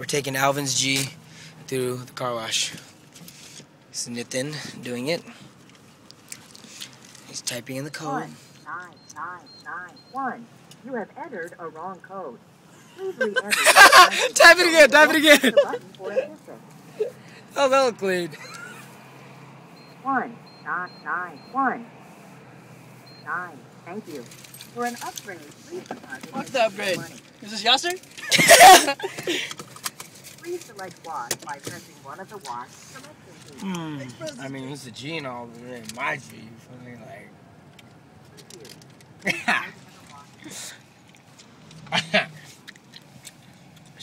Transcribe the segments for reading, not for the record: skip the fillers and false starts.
We're taking Alvin's G through the car wash. It's Nitin doing it. He's typing in the code. 19991. You have entered a wrong code. Please re-enter. Type it again. Type it again. The button for assistance. Oh, that looked clean. 1991. 9. Thank you. For an upgrade, please deposit. What's the upgrade? Is this Yasser? Please select wash by pressing one of the wash selection keys. I mean, it's a G and all, but it ain't my G. You feel me? Like.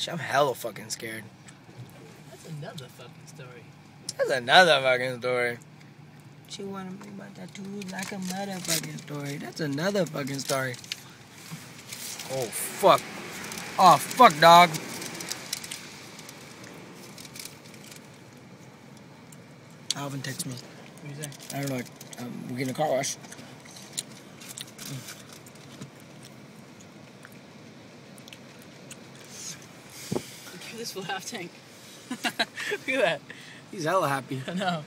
I'm hella fucking scared. That's another fucking story. That's another fucking story. She wanna make my tattoo like a motherfucking story. That's another fucking story. Oh fuck. Oh fuck, dog. Alvin texts me. What do you say? I don't know. We're getting a car wash. Look at this full half tank. Look at that. He's hella happy. I know.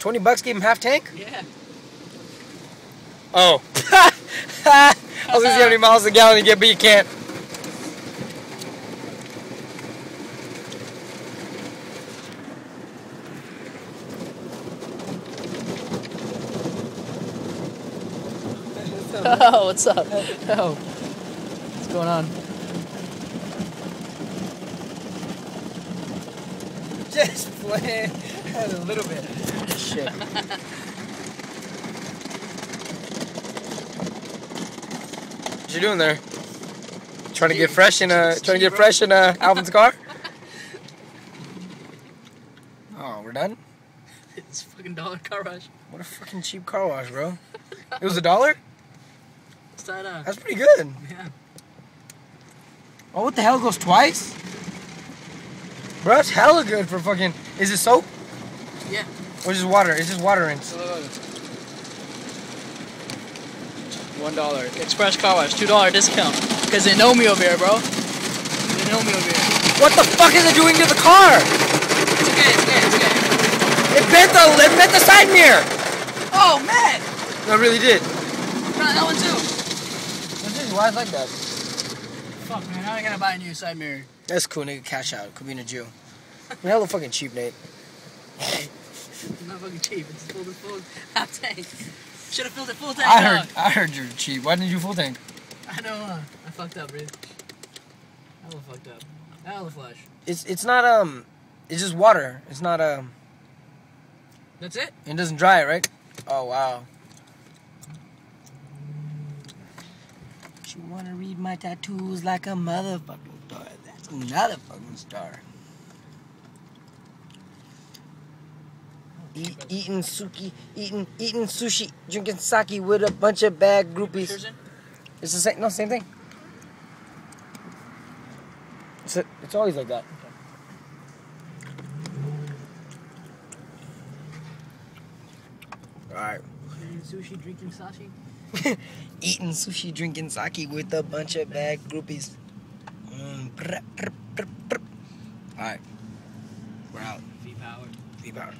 $20 gave him half tank? Yeah. Oh. I was gonna see how many miles a gallon you get, but you can't. Oh, what's up? Oh, what's going on? Just playing a little bit. Shit. What you doing there? Trying to get fresh in Alvin's car? Oh, we're done? It's fucking dollar car wash. What a fucking cheap car wash, bro. It was $1? That's pretty good. Yeah. Oh, what the hell? It goes twice? Bro, that's hella good for fucking... Is it soap? Yeah. Or is it water? It's just water rinse. $1. Express car wash. $2 discount. Because they know me over here, bro. They know me over here. What the fuck is it doing to the car? It's okay, it's okay, it's okay. It bent the side mirror. Oh, man! No, it really did. Try that one too. Why is it like that? Fuck, man. Now I gotta buy a new side mirror. That's cool, nigga. Cash out. Could be in a Jew. You're hella fucking cheap, Nate. Hey, it's not fucking cheap. It's full half tank. Should have filled it full tank. I heard you're cheap. Why didn't you full tank? I know. I fucked up, dude. Hella fucked up. Hella flush. It's not it's just water. It's not That's it? It doesn't dry it, right? Oh wow. You wanna read my tattoos like a motherfucking star. That's another fucking star. Eating sushi, drinking sake with a bunch of bad groupies. It's the same. No, same thing. It's always like that. All right. Eating sushi, drinking sashi. Eating sushi, drinking sake with a bunch of bad groupies. Alright. We're out. V-Power. V-Power.